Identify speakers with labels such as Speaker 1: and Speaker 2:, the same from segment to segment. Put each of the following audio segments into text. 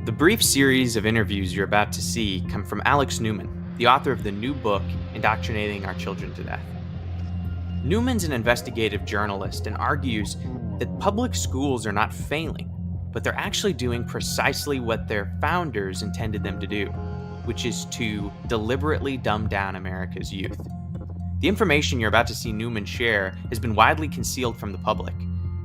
Speaker 1: The brief series of interviews you're about to see come from Alex Newman, the author of the new book, Indoctrinating Our Children to Death. Newman's an investigative journalist and argues that public schools are not failing, but they're actually doing precisely what their founders intended them to do, which is to deliberately dumb down America's youth. The information you're about to see Newman share has been widely concealed from the public,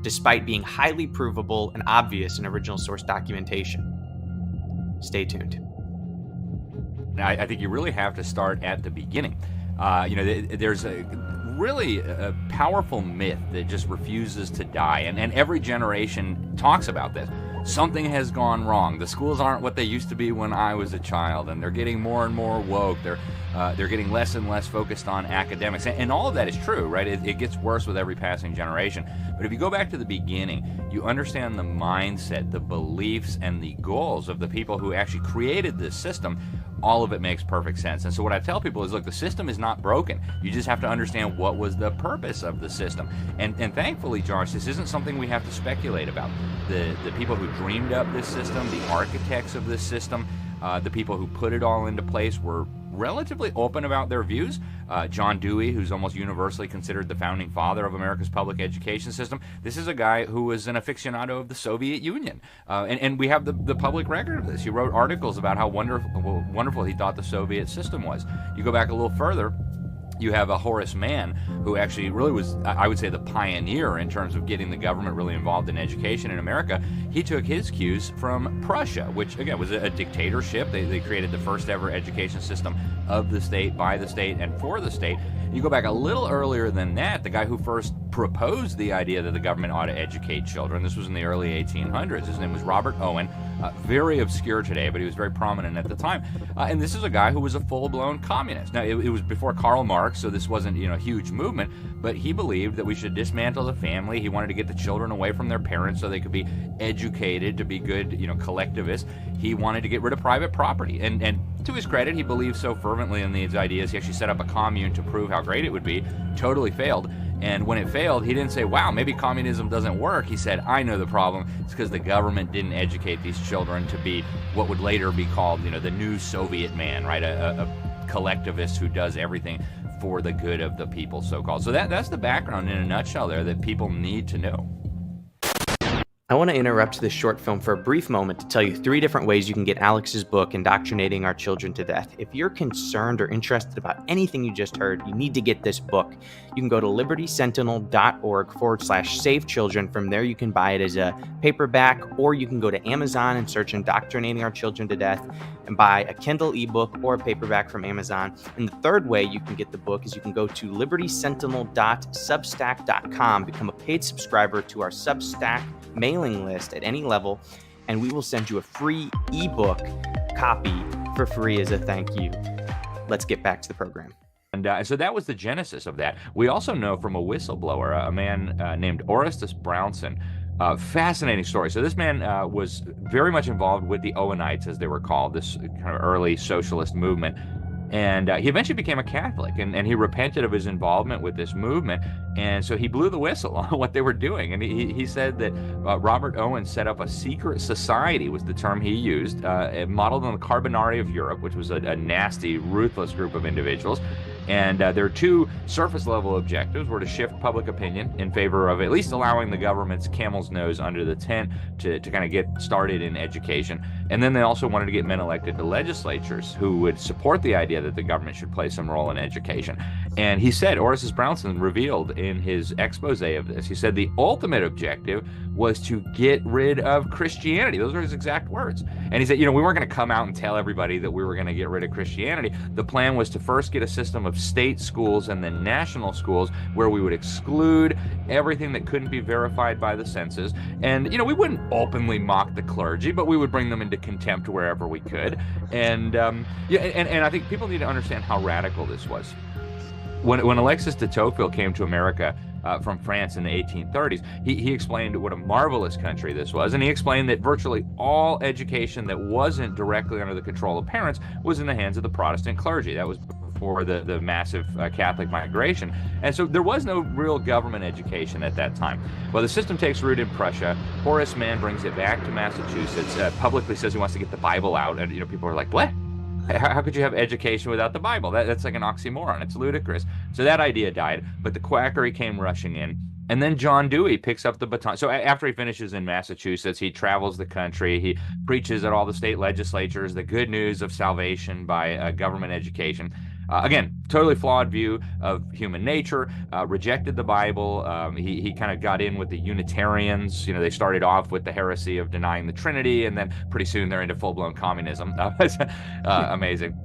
Speaker 1: despite being highly provable and obvious in original source documentation. Stay tuned.
Speaker 2: I think you really have to start at the beginning. There's a really powerful myth that just refuses to die, and every generation talks about this. Something has gone wrong. The schools aren't what they used to be when I was a child, and they're getting more and more woke. They're getting less and less focused on academics, and all of that is true, right? It gets worse with every passing generation. But if you go back to the beginning, you understand the mindset, the beliefs, and the goals of the people who actually created this system. All of it makes perfect sense. And so what I tell people is, look, the system is not broken. You just have to understand what was the purpose of the system. And thankfully, Josh, this isn't something we have to speculate about. The people who dreamed up this system, the architects of this system, the people who put it all into place were relatively open about their views. John Dewey, who's almost universally considered the founding father of America's public education system, this is a guy who was an aficionado of the Soviet Union. And we have the public record of this. He wrote articles about how wonderful he thought the Soviet system was. You go back a little further, you have a Horace Mann, who actually really was, I would say, the pioneer in terms of getting the government really involved in education in America. He took his cues from Prussia, which, again, was a dictatorship. They created the first ever education system of the state, by the state, and for the state. You go back a little earlier than that, the guy who first proposed the idea that the government ought to educate children, this was in the early 1800s. His name was Robert Owen. Very obscure today, but he was very prominent at the time. And this is a guy who was a full-blown communist. Now, it was before Karl Marx, so this wasn't, a huge movement, but he believed that we should dismantle the family. He wanted to get the children away from their parents so they could be educated to be good, collectivists. He wanted to get rid of private property. And to his credit, he believed so fervently in these ideas, he actually set up a commune to prove how great it would be. Totally failed. And when it failed, he didn't say, wow, maybe communism doesn't work. He said, I know the problem. It's because the government didn't educate these children to be what would later be called, the new Soviet man, right? A collectivist who does everything for the good of the people, so-called. So that's the background in a nutshell there that people need to know.
Speaker 1: I want to interrupt this short film for a brief moment to tell you 3 different ways you can get Alex's book, Indoctrinating Our Children to Death. If you're concerned or interested about anything you just heard, you need to get this book. You can go to libertysentinel.org/save children. From there, you can buy it as a paperback, or you can go to Amazon and search Indoctrinating Our Children to Death and buy a Kindle ebook or a paperback from Amazon. And the third way you can get the book is you can go to libertysentinel.substack.com, become a paid subscriber to our Substack mailing list at any level, and we will send you a free ebook copy for free as a thank you. Let's get back to the program.
Speaker 2: And so that was the genesis of that. We also know from a whistleblower, a man named Orestes Brownson. Fascinating story. So this man was very much involved with the Owenites, as they were called, this kind of early socialist movement. And he eventually became a Catholic, and he repented of his involvement with this movement. And so he blew the whistle on what they were doing. And he said that Robert Owen set up a secret society, was the term he used, modeled on the Carbonari of Europe, which was a nasty, ruthless group of individuals. And their 2 surface-level objectives were to shift public opinion in favor of at least allowing the government's camel's nose under the tent to kind of get started in education. And then they also wanted to get men elected to legislatures who would support the idea that the government should play some role in education. And he said, Orestes Brownson revealed in his expose of this, he said the ultimate objective was to get rid of Christianity. Those are his exact words. And he said, we weren't going to come out and tell everybody that we were going to get rid of Christianity. The plan was to first get a system of state schools and then national schools where we would exclude everything that couldn't be verified by the census. And, we wouldn't openly mock the clergy, but we would bring them into contempt wherever we could. And, and I think people need to understand how radical this was. When Alexis de Tocqueville came to America from France in the 1830s, he explained what a marvelous country this was, and he explained that virtually all education that wasn't directly under the control of parents was in the hands of the Protestant clergy. That was before the massive Catholic migration. And so there was no real government education at that time. Well, the system takes root in Prussia. Horace Mann brings it back to Massachusetts, publicly says he wants to get the Bible out. And, people are like, what? How could you have education without the Bible? That's like an oxymoron. It's ludicrous. So that idea died, but the quackery came rushing in. And then John Dewey picks up the baton. So after he finishes in Massachusetts, he travels the country. He preaches at all the state legislatures the good news of salvation by government education. Again, totally flawed view of human nature, rejected the Bible. He kind of got in with the Unitarians. They started off with the heresy of denying the Trinity, and then pretty soon they're into full-blown communism. Amazing.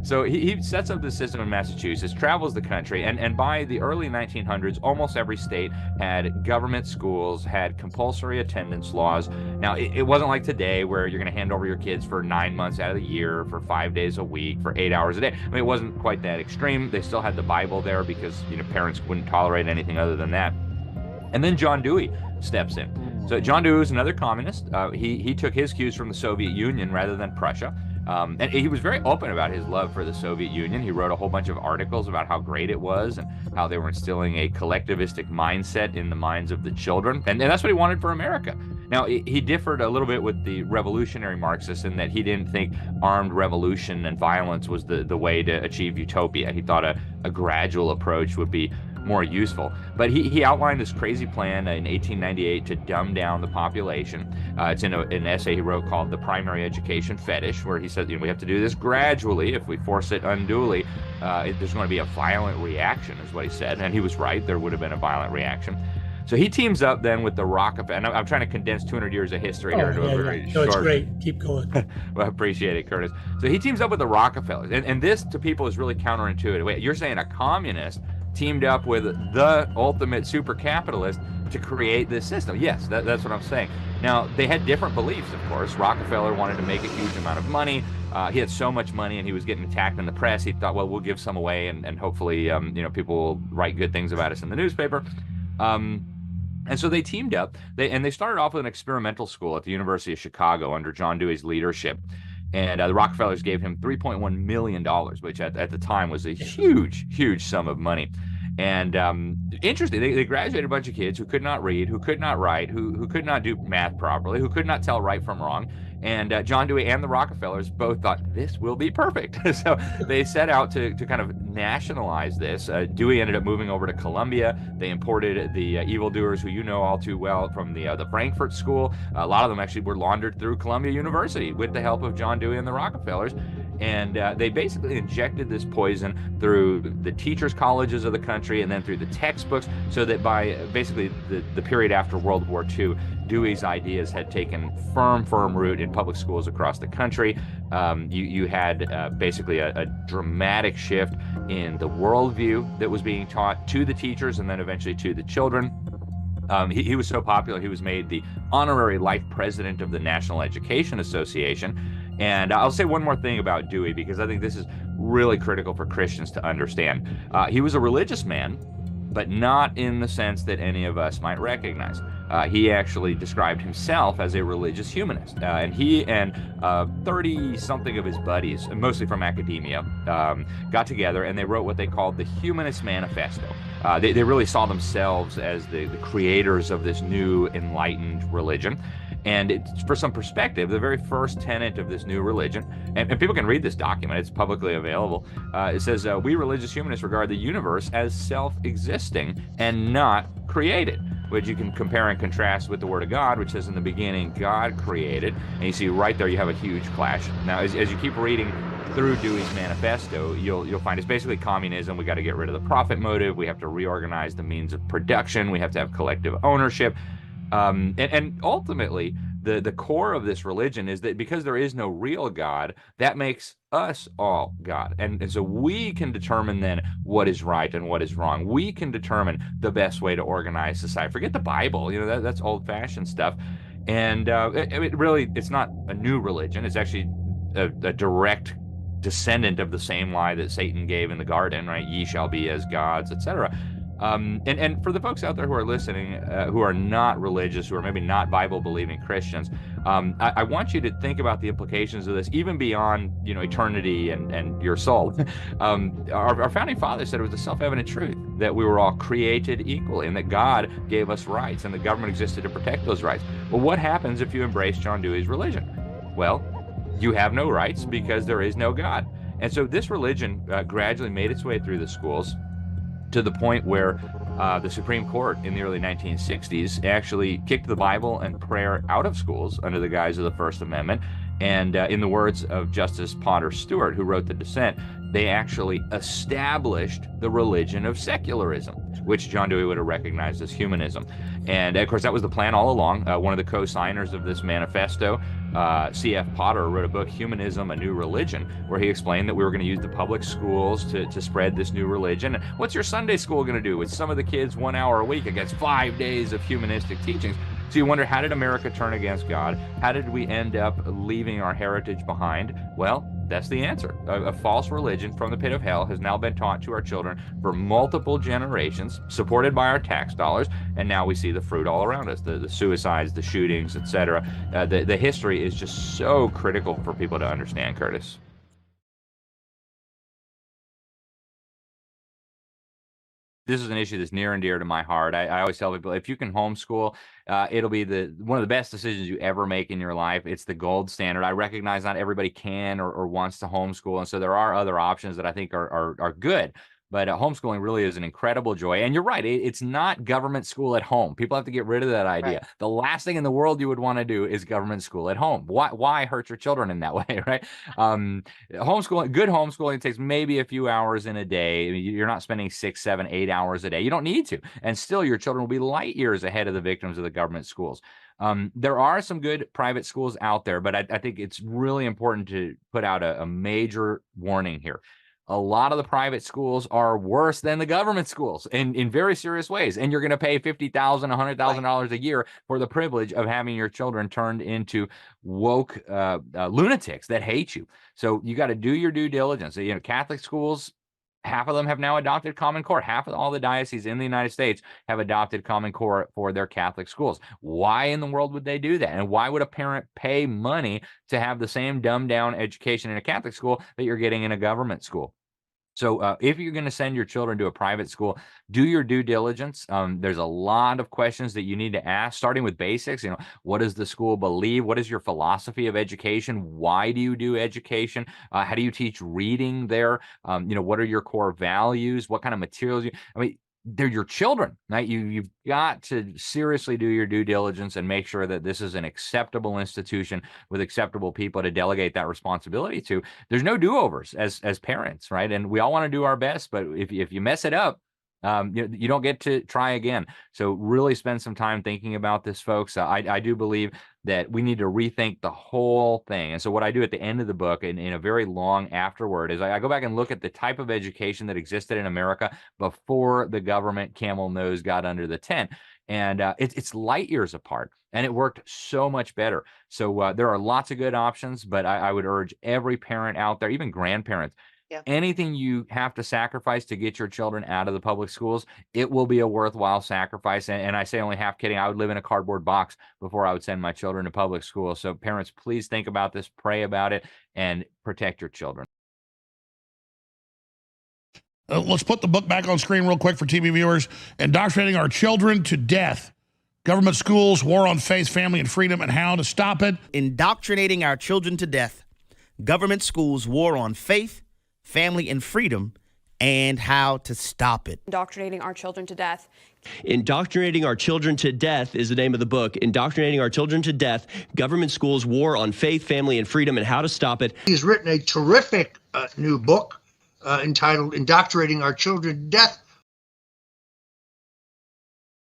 Speaker 2: So he sets up the system in Massachusetts, travels the country, and by the early 1900s, almost every state had government schools, had compulsory attendance laws. Now, it wasn't like today where you're going to hand over your kids for 9 months out of the year, for 5 days a week, for 8 hours a day. I mean, it wasn't quite that extreme. They still had the Bible there because parents wouldn't tolerate anything other than that. And then John Dewey steps in. So John Dewey was another communist. He took his cues from the Soviet Union rather than Prussia. And he was very open about his love for the Soviet Union. He wrote a whole bunch of articles about how great it was and how they were instilling a collectivistic mindset in the minds of the children. And that's what he wanted for America. Now, he differed a little bit with the revolutionary Marxists in that he didn't think armed revolution and violence was the way to achieve utopia. He thought a gradual approach would be more useful. But he outlined this crazy plan in 1898 to dumb down the population. It's in an essay he wrote called The Primary Education Fetish, where he said, we have to do this gradually. If we force it unduly, there's going to be a violent reaction, is what he said. And he was right. There would have been a violent reaction. So he teams up then with the Rockefeller, and I'm trying to condense 200 years of history here into a very short.
Speaker 3: No, it's great. Keep going.
Speaker 2: Well, I appreciate it, Curtis. So he teams up with the Rockefellers, and this to people is really counterintuitive. Wait, you're saying a communist teamed up with the ultimate super capitalist to create this system? Yes, that's what I'm saying. Now, they had different beliefs, of course. Rockefeller wanted to make a huge amount of money. He had so much money, and he was getting attacked in the press. He thought, well, we'll give some away, and hopefully, people will write good things about us in the newspaper. And so they teamed up, they started off with an experimental school at the University of Chicago under John Dewey's leadership. And the Rockefellers gave him $3.1 million, which at the time was a huge, huge sum of money. And interesting, they graduated a bunch of kids who could not read, who could not write, who could not do math properly, who could not tell right from wrong. And John Dewey and the Rockefellers both thought, this will be perfect. So they set out to kind of nationalize this. Dewey ended up moving over to Columbia. They imported the evildoers who you know all too well from the Frankfurt School. A lot of them actually were laundered through Columbia University with the help of John Dewey and the Rockefellers. And they basically injected this poison through the teachers' colleges of the country and then through the textbooks, so that by basically the period after World War II, Dewey's ideas had taken firm root in public schools across the country. You had basically a dramatic shift in the worldview that was being taught to the teachers and then eventually to the children. He was so popular, he was made the honorary life president of the National Education Association. And I'll say one more thing about Dewey, because I think this is really critical for Christians to understand. He was a religious man, but not in the sense that any of us might recognize. He actually described himself as a religious humanist. And he and 30-something of his buddies, mostly from academia, got together and they wrote what they called the Humanist Manifesto. They really saw themselves as the creators of this new enlightened religion. And for some perspective, the very first tenet of this new religion, and people can read this document, it's publicly available, it says, we religious humanists regard the universe as self-existing and not created, which you can compare and contrast with the Word of God, which says in the beginning, God created. And you see right there, you have a huge clash. Now, as you keep reading through Dewey's manifesto, you'll find it's basically communism. We got to get rid of the profit motive. We have to reorganize the means of production. We have to have collective ownership. And ultimately, the core of this religion is that because there is no real God, that makes us all God. And so we can determine then what is right and what is wrong. We can determine the best way to organize society. Forget the Bible, that's old-fashioned stuff. And it's not a new religion. It's actually a direct descendant of the same lie that Satan gave in the garden, right? Ye shall be as gods, etc. And for the folks out there who are listening, who are not religious, who are maybe not Bible-believing Christians, I want you to think about the implications of this, even beyond eternity and your soul. Our founding fathers said it was a self-evident truth that we were all created equally, and that God gave us rights, and the government existed to protect those rights. Well, what happens if you embrace John Dewey's religion? Well, you have no rights because there is no God. And so this religion gradually made its way through the schools to the point where the Supreme Court in the early 1960s actually kicked the Bible and prayer out of schools under the guise of the First Amendment. And in the words of Justice Potter Stewart, who wrote the dissent, they actually established the religion of secularism, which John Dewey would have recognized as humanism. And of course, that was the plan all along. One of the co-signers of this manifesto, C.F. Potter, wrote a book, Humanism, A New Religion, where he explained that we were going to use the public schools to spread this new religion. And what's your Sunday school going to do with some of the kids 1 hour a week against 5 days of humanistic teachings? So you wonder, how did America turn against God? How did we end up leaving our heritage behind? Well, that's the answer. A false religion from the pit of hell has now been taught to our children for multiple generations, supported by our tax dollars, and now we see the fruit all around us, the suicides, the shootings, etc. The history is just so critical for people to understand, Curtis. This is an issue that's near and dear to my heart. I always tell people, if you can homeschool, it'll be one of the best decisions you ever make in your life. It's the gold standard. I recognize not everybody can or wants to homeschool, and so there are other options that I think are good. But homeschooling really is an incredible joy. And you're right, it's not government school at home. People have to get rid of that idea.
Speaker 3: Right.
Speaker 2: The last thing in the world you would want to do is government school at home. Why hurt your children in that way, right? Homeschooling, good homeschooling takes maybe a few hours in a day. I mean, you're not spending 6, 7, 8 hours a day. You don't need to. And still, your children will be light years ahead of the victims of the government schools. There are some good private schools out there, but I think it's really important to put out a major warning here. A lot of the private schools are worse than the government schools in very serious ways. And you're going to pay $50,000, $100,000 a year for the privilege of having your children turned into woke lunatics that hate you. So you got to do your due diligence. Catholic schools, half of them have now adopted Common Core. Half of all the dioceses in the United States have adopted Common Core for their Catholic schools. Why in the world would they do that? And why would a parent pay money to have the same dumbed down education in a Catholic school that you're getting in a government school? So if you're going to send your children to a private school, do your due diligence. There's a lot of questions that you need to ask, starting with basics. What does the school believe? What is your philosophy of education? Why do you do education? How do you teach reading there? What are your core values? What kind of materials they're your children, right? You've got to seriously do your due diligence and make sure that this is an acceptable institution with acceptable people to delegate that responsibility to. There's no do-overs as parents, right? And we all want to do our best, but if you mess it up, you don't get to try again. So really spend some time thinking about this, folks. I do believe that we need to rethink the whole thing. And so what I do at the end of the book, in a very long afterword, is I go back and look at the type of education that existed in America before the government camel nose got under the tent. And it's light years apart, and it worked so much better. So there are lots of good options, but I would urge every parent out there, even grandparents, anything you have to sacrifice to get your children out of the public schools, it will be a worthwhile sacrifice. And I say only half kidding. I would live in a cardboard box before I would send my children to public school. So parents, please think about this, pray about it, and protect your children.
Speaker 4: Let's put the book back on screen real quick for TV viewers. Indoctrinating Our Children to Death. Government Schools, War on Faith, Family, and Freedom, and How to Stop It.
Speaker 3: Indoctrinating Our Children to Death. Government Schools, War on Faith, Family, and Freedom, and How to Stop It.
Speaker 5: Indoctrinating Our Children to Death.
Speaker 6: Indoctrinating Our Children to Death is the name of the book. Indoctrinating Our Children to Death, Government Schools, War on Faith, Family, and Freedom, and How to Stop It.
Speaker 7: He's written a terrific new book entitled Indoctrinating Our Children to Death.